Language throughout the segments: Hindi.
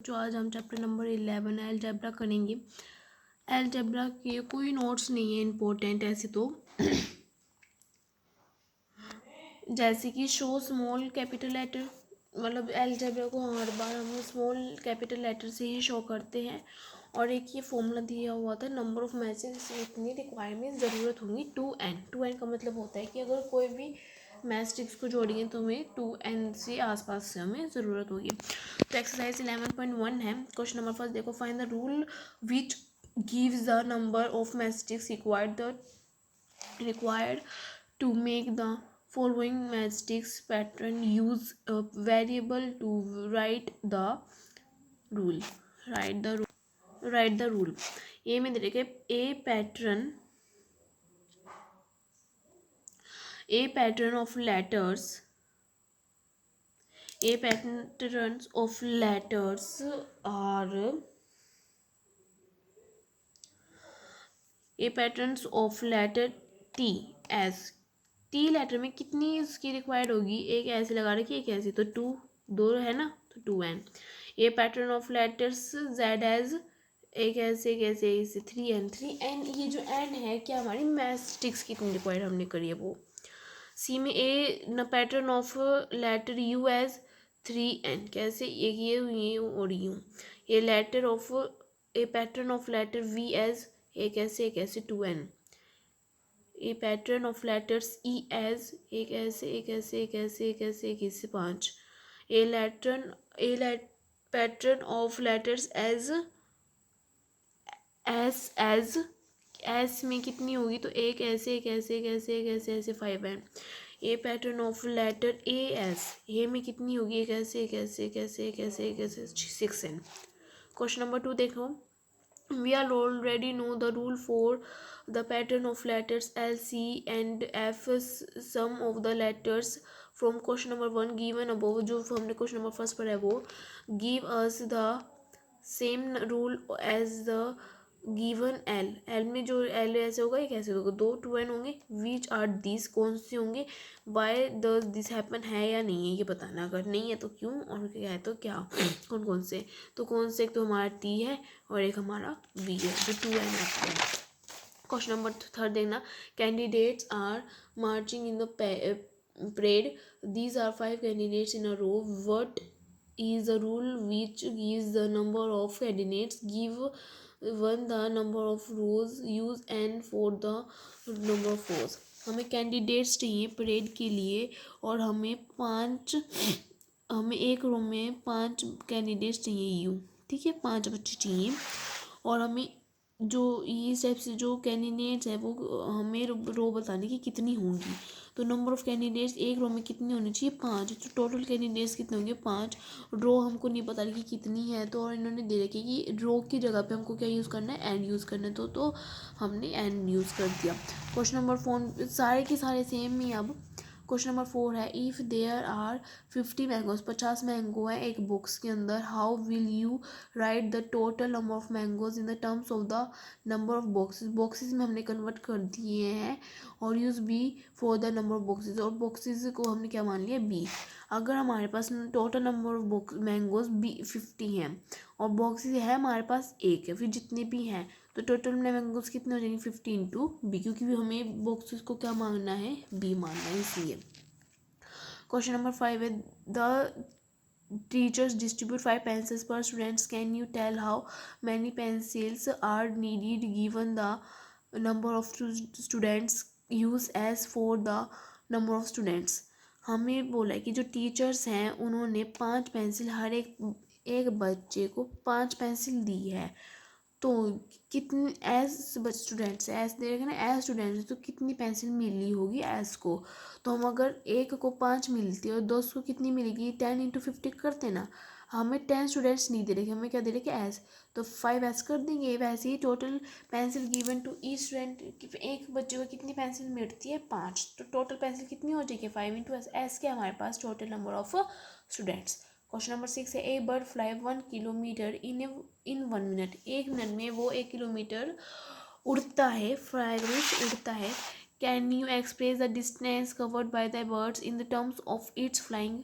जो आज हम चैप्टर नंबर 11 अलजेब्रा करेंगे। अलजेब्रा के कोई नोट्स नहीं है इम्पोर्टेंट ऐसे तो, जैसे कि शो स्मॉल कैपिटल लेटर, मतलब अलजेब्रा को हर बार हम स्मॉल कैपिटल लेटर से ही शो करते हैं। और एक ये फॉर्मूला दिया हुआ था, नंबर ऑफ मैचेस इतनी रिक्वायरमेंट ज़रूरत होंगी 2n का मतलब होता है कि अगर कोई भी मैथ स्टिक्स को जोड़ेंगे तो हमें 2n से आसपास से हमें ज़रूरत होगी। तो एक्सरसाइज 11.1 है। क्वेश्चन नंबर फर्स्ट देखो, find the rule which gives the number of math sticks required to make the following matchsticks pattern. Use a variable to write the rule. write the rule ये में देखिए a pattern of letters are patterns of letter T as T letter में कितनी इसकी रिक्वायर्ड होगी, एक ऐसे लगा रखी एक ऐसी, तो 2 दो है ना, तो 2n। ये pattern of letters Z as एक ऐसे 3n ये जो n है क्या हमारी मैथस्टिक्स कितनी रिक्वायर्ड हमने करी है वो। सी में ए न pattern of letter U as 3n कैसे, एक ये और यू। ये letter of a pattern of letter V as एक ऐसे 2n। A pattern of letters E as एक ऐसे 5। Pattern of letters as S में कितनी होगी, तो एक ऐसे 5n। A pattern of letter A S A में कितनी होगी, एक ऐसे 6n। क्वेश्चन नंबर 2 देखो, we are already know the rule for the pattern of letters L, C and F. Some of the letters from question number 1 given above, जो हमने क्वेश्चन नंबर फर्स्ट पर है वो, give us the same rule as the given L में जो L ऐसे होगा, ये कैसे होगा, 2n होंगे। विच आर दिस कौन से होंगे, वाई डज दिस हैपन है या नहीं है ये बताना, अगर नहीं है तो क्यों, और क्या है तो क्या, कौन से, तो कौन से, एक तो हमारा T है और एक हमारा V है जो 2n है। क्वेश्चन नंबर 3 देखना, candidates are marching in the parade. These are 5 candidates in a row. What is the rule which gives the number of candidates? Give 1 the number of rows, use n for the number of rows. हमें कैंडिडेट्स चाहिए परेड के लिए और हमें एक रो में 5 कैंडिडेट्स चाहिए यू, ठीक है, 5 बच्चे चाहिए। और हमें जो ये स्टेप से जो कैंडिडेट्स है वो हमें रो बताने की कितनी होंगी। तो नंबर ऑफ कैंडिडेट्स एक रो में कितनी होनी चाहिए, 5। तो टोटल कैंडिडेट्स कितने होंगे, 5। रो हमको नहीं पता कि कितनी है, तो और इन्होंने दे रखी कि रो की जगह पे हमको क्या यूज़ करना है, एन यूज़ करना है, तो हमने एन यूज़ कर दिया। क्वेश्चन नंबर 4 सारे के सारे सेम ही। अब क्वेश्चन नंबर 4 है, if there are 50 mangoes 50 mango है एक बॉक्स के अंदर, how will you write the total number of mangoes in the terms of the number of boxes में हमने कन्वर्ट कर दिए हैं, और use B for the number of boxes, और बॉक्सेस को हमने क्या मान लिया, बी। अगर हमारे पास टोटल नंबर ऑफ मैंगोज 50 हैं और बॉक्सेस है हमारे पास एक है, फिर जितने भी हैं तो टोटल मैंगोज कितने हो जाएंगे, 50 इंटू बी, क्योंकि हमें बॉक्सेस को क्या मानना है, बी मानना है, इसलिए। क्वेश्चन नंबर 5 है, the teachers distribute 5 pencils per students. Can you tell how many pencils are needed given the number of students? Use as for the number of students. हमें बोला है कि जो टीचर्स हैं उन्होंने 5 पेंसिल हर एक बच्चे को 5 पेंसिल दी है, तो कितनी एज स्टूडेंट्स एज दे रखे ना, एज स्टूडेंट्स तो कितनी पेंसिल मिली होगी एज को। तो हम अगर एक को 5 मिलती है और 10 को कितनी मिलेगी, 10 इंटू 50 करते ना। हमें 10 स्टूडेंट्स नहीं दे रखे, हमें क्या दे रखे, एज, तो 5 एज कर देंगे। वैसे ही total pencil given to each student, एक बच्चे को कितनी पेंसिल मिलती है, 5, तो टोटल पेंसिल कितनी हो जाएगी, 5 इंटू एस क्या हमारे पास total number of students. Question number 6 है, a bird fly 1 kilometre in 1 minute, 1 minute में वो 1 किलोमीटर उड़ता है, फ्लाई मीन्स उड़ता है। Can you express the distance covered by the birds in the terms of its flying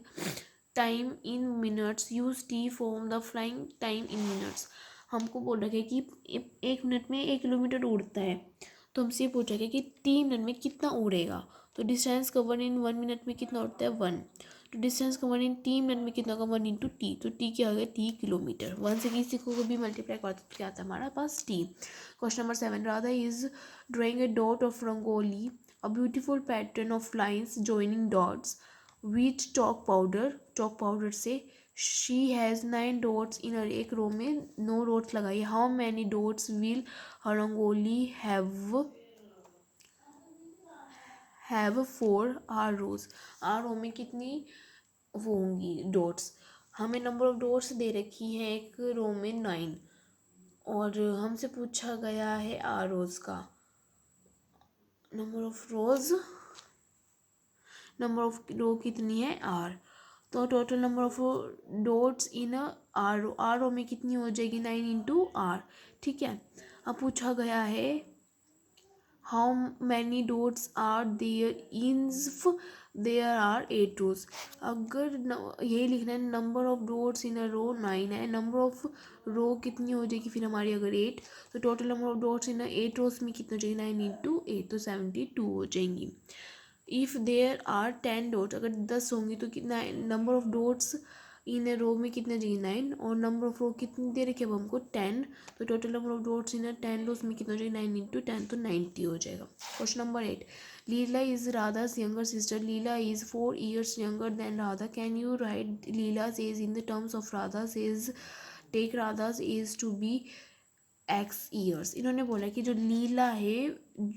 time in minutes, use T form the flying time in minutes. हमको बोल रखा है कि 1 मिनट में 1 किलोमीटर उड़ता है, तो हमसे ये पूछ रखा है कि 3 मिनट में कितना उड़ेगा। तो डिस्टेंस कवर इन 1 मिनट में कितना उड़ता है 1। तो डिस्टेंस कवर इन 3 मिनट में कितना होगा 1 इंटू टी। तो टी क्या हो गया टी किलोमीटर। 1 से किसी को भी मल्टीप्लाई करते तो क्या आता है हमारा पास t. Question number 7, Radha is drawing a dot of rangoli, a beautiful pattern of lines joining dots which chalk powder से। She has 9 dots in her, एक रो में 9 डॉट्स लगाई। How many dots will her rangoli have for r rows. R row में कितनी वो होंगी डॉट्स। हमें नंबर ऑफ डॉट्स दे रखी है एक रो में 9, और हमसे पूछा गया है आर रोज का नंबर ऑफ रो कितनी है आर। तो total number of dots in r row में कितनी हो जाएगी 9 इंटू आर। ठीक है, अब पूछा गया है how many dots are there if there are 8 rows. अगर ये लिखना है number of dots in a row 9 है, नंबर ऑफ रो कितनी हो जाएगी फिर हमारी अगर 8, तो टोटल नंबर ऑफ डॉट्स इन 8 रोज में कितना हो जाएगी 9 इंटू 8, तो 72 हो जाएंगी। इफ़ देयर आर 10 डॉट्स, अगर 10 होंगी तो कितना नंबर ऑफ डॉट्स इन रो में कितना चाहिए 9, और नंबर ऑफ रो कितनी दे रखी है अब हमको 10, तो टोटल नंबर ऑफ डॉट्स इन 10 रोज में कितना हो जाएगा 9 इंटू 10, तो 90 हो जाएगा। क्वेश्चन नंबर 8, लीला इज राधा's younger sister. Leela is 4 years younger than Radha. Can you write लीला's age in the terms of राधा's age. टेक राधा's age to be x years. इन्होंने बोला कि जो लीला है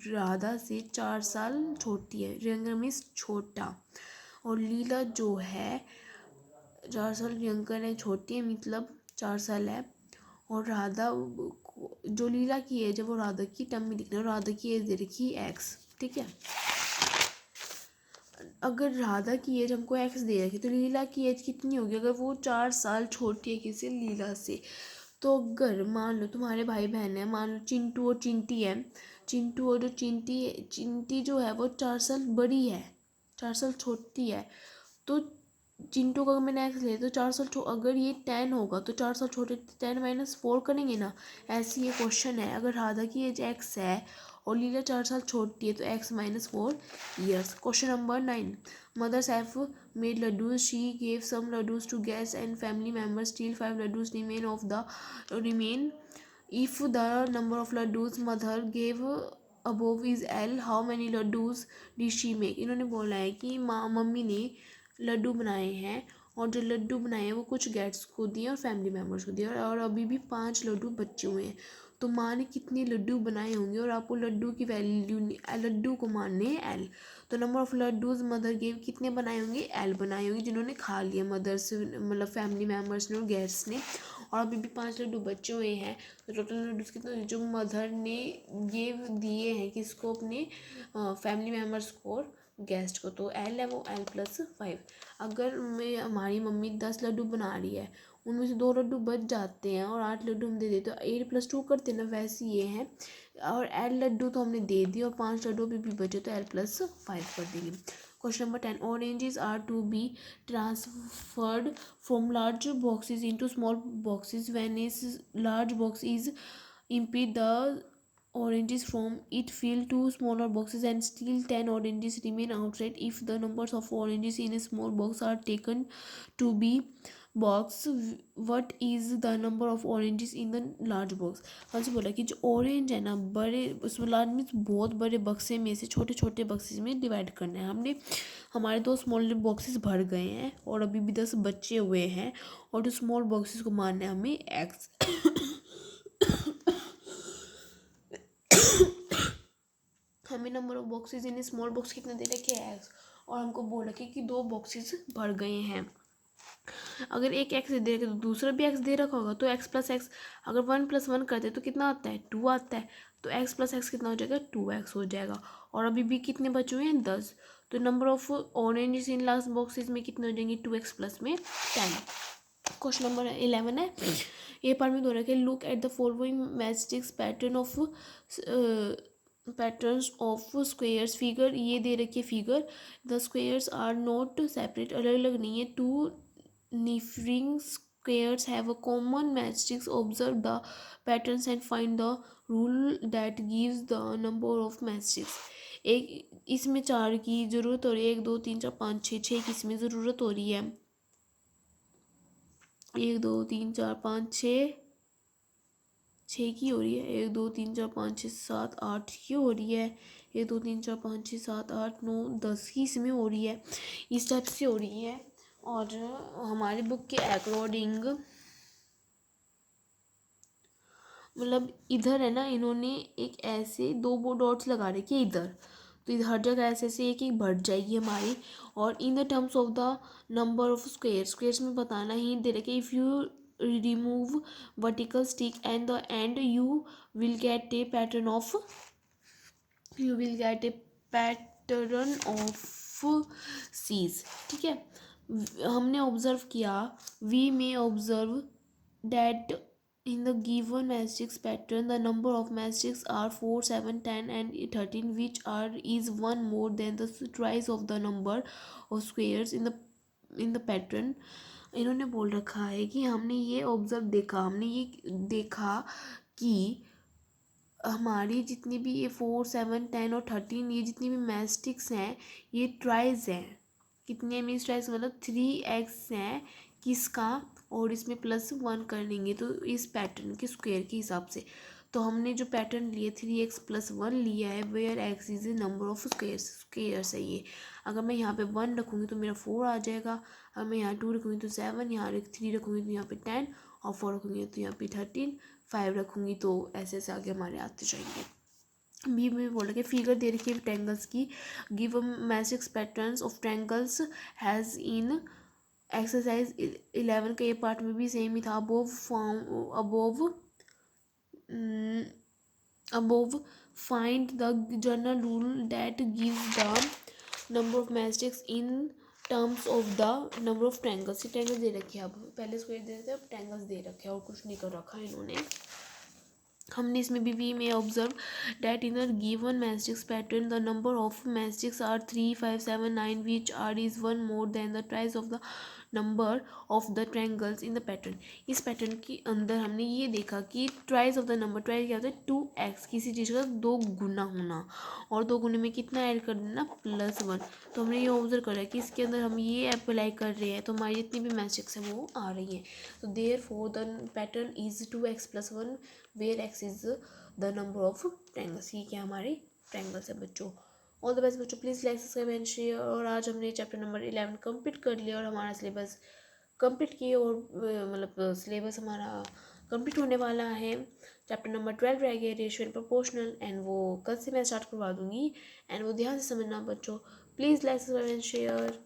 राधा से 4 साल छोटी है, यंगर मीन्स छोटा, और लीला जो है 4 साल यंगर है, छोटी है मतलब 4 साल है, और राधा जो लीला की एज है वो राधा की टर्म में लिखना है, राधा की एज दे रखी एक्स। ठीक है, अगर राधा की एज हमको एक्स दे रखी तो लीला की एज कितनी होगी अगर वो 4 साल छोटी है किसी लीला से। तो अगर मान लो तुम्हारे भाई बहन है, मान लो चिंटू और चिंटी है, चिंटू और जो चिंटी जो है वो 4 साल बड़ी है, 4 साल छोटी है, तो चिंटू का अगर मैंने एक्स ले तो 4 साल अगर ये 10 होगा तो 4 साल छोटे 10 माइनस 4 करेंगे ना, ऐसी ये क्वेश्चन है। अगर राधा की एज एक्स है और लीला 4 साल छोटी है तो x minus 4 years. Question number 9, mothers have made laddoos, she gave some laddoos to guest and family members, still 5 laddoos remain if the number of laddus mother gave above is L, how many laddus did she make। इन्होंने बोला है कि मम्मी ने लड्डू बनाए हैं, और जो लड्डू बनाए हैं वो कुछ गेस्ट्स को दिए और फैमिली मेम्बर्स को दिए, और अभी भी 5 लड्डू बचे हुए हैं। तो माँ ने कितने लड्डू बनाए होंगे, और आपको लड्डू की वैल्यू लड्डू को मानने हैं एल। तो number of laddoos mother gave कितने बनाए होंगे एल बनाए होंगे, जिन्होंने खा लिया मदर से मतलब फैमिली मेम्बर्स ने और गेस्ट्स ने, और अभी भी 5 लड्डू बचे हुए हैं। तो टोटल लड्डूज कितने जो मदर ने गेव दिए हैं किसको, अपने फैमिली मेम्बर्स को और गेस्ट को, तो एल है वो एल प्लस 5। अगर हमारी मम्मी 10 लड्डू बना रही है, उनमें से 2 लड्डू बच जाते हैं और 8 लड्डू हम दे देते, तो 8 + 2 करते ना, वैसे ये है। और एल लड्डू तो हमने दे दिए और 5 लड्डू भी बचे, तो एल प्लस 5 कर देंगे। Question number 10, oranges are to be transferred from large boxes into small boxes when a large box is empty the oranges from it fill 2 smaller boxes and still 10 oranges remain outside. If the numbers of oranges in a small box are taken to be box, what is the number of oranges in the large box। हमसे बोला कि जो ऑरेंज है ना बड़े उसमें लार्ज मीन्स बहुत बड़े बक्से में से छोटे छोटे बक्सेस में डिवाइड करना है हमने। हमारे 2 स्मॉल बॉक्सेस भर गए हैं और अभी भी 10 बचे हुए हैं, और जो स्मॉल बॉक्सेस को मानना है हमें एक्स। हमें number of boxes in small box कितने दे रखे हैं एक्स, और हमको बोल रखे कि 2 बॉक्सेस भर गए हैं। अगर एक एक्स दे रखे तो दूसरा भी एक्स दे रखा होगा, तो एक्स प्लस एक्स अगर 1 + 1 करते तो कितना आता है 2 आता है, तो एक्स प्लस एक्स कितना हो जाएगा 2x हो जाएगा। और अभी भी कितने बचे हुए हैं 10, तो number of oranges in last boxes में कितने हो जाएंगे 2x प्लस में 10। क्वेश्चन नंबर 11 है, ए पार्ट में दो रखे, look at the following matchsticks patterns of squares. Figure ये दे रखी है figure, the squares are not separate, अलग अलग नहीं है, 2 differing squares have a common matrix. Observe the patterns and find the rule that gives the number of matrix. एक इसमें चार की ज़रूरत हो रही है, 1 2 3 4 5 6, की इसमें ज़रूरत हो रही है, 1 2 3 4 5 6 की हो रही है, 1 2 3 4 5 6 7 8 की हो रही है, 1 2 3 4 5 6 7 8 9 10 की इसमें हो रही है, इस टाइप से हो रही है। और हमारी बुक के अकॉर्डिंग मतलब इधर है ना, इन्होंने एक ऐसे 2 डॉट्स लगा रखे हैं इधर, तो इधर हर जगह ऐसे ऐसे एक एक बढ़ जाएगी हमारी। और in the terms of the number of squares में बताना ही दे रखे, if you remove vertical stick and the end you will get a pattern of Cs. ठीक है, हमने ऑब्जर्व किया, we may observe that in the given matrix pattern the number of matrices are 4 7 10 and 13 which is one more than the twice of the number of squares in the pattern। इन्होंने बोल रखा है कि हमने ये देखा कि हमारी जितनी भी ये 4 7 10 और 13 ये जितनी भी मैस्टिक्स हैं ये ट्राइज हैं। कितने मीन्स ट्राइज मतलब 3x हैं किसका, और इसमें +1 कर लेंगे तो इस पैटर्न के स्क्वायर के हिसाब से। तो हमने जो पैटर्न लिए 3x + 1 लिया है, where x is a number of squares है ये। अगर मैं यहाँ पे 1 रखूँगी तो मेरा 4 आ जाएगा, अगर मैं यहाँ 2 रखूँगी तो 7, यहाँ 3 रखूँगी तो यहाँ पे 10, और 4 रखूँगी तो यहाँ पे 13, 5 रखूँगी तो ऐसे ऐसे आगे हमारे आते जाएंगे। बी में बोल रखे फिगर दे रखी है ट्रायंगल्स की, give matrix patterns of triangles has in exercise 11 के पार्ट में भी सेम ही था। Above find the general rule that gives the number of matrix in terms of the number of triangles. Triangles दे रखे हैं, अब पहले स्क्वायर दे रखे हैं, अब ट्रायंगल्स दे रखे हैं, और कुछ नहीं कर रखा है इन्होंने। हमने इसमें भी we may observe that in the given matrix pattern the number of matrix are 3 5 7 9 which is one more than the thrice of the number of the triangles in the pattern. इस पैटर्न के अंदर हमने ये देखा कि thrice of the number, thrice क्या होता है 2x, किसी चीज़ का 2 गुना होना, और 2 गुने में कितना ऐड कर देना +1। तो हमने ये ऑब्जर्व करा कि इसके अंदर हम ये अप्लाई कर रहे हैं तो हमारी जितनी भी मैट्रिक्स है वो आ रही है। तो therefore the pattern is 2x + 1 where x is the number of triangles. ये क्या हमारे ट्रायंगल्स है बच्चों। ऑल द बेस्ट बच्चों, please like subscribe and share. और आज हमने चैप्टर नंबर 11 कंप्लीट कर लिया और हमारा सिलेबस कंप्लीट किए, और मतलब सिलेबस हमारा कंप्लीट होने वाला है। चैप्टर नंबर 12 रह गया, रेशियो एंड प्रोपोर्शनल, एंड वो कल से मैं स्टार्ट करवा दूँगी, एंड वो ध्यान से समझना बच्चों। Please like subscribe and share.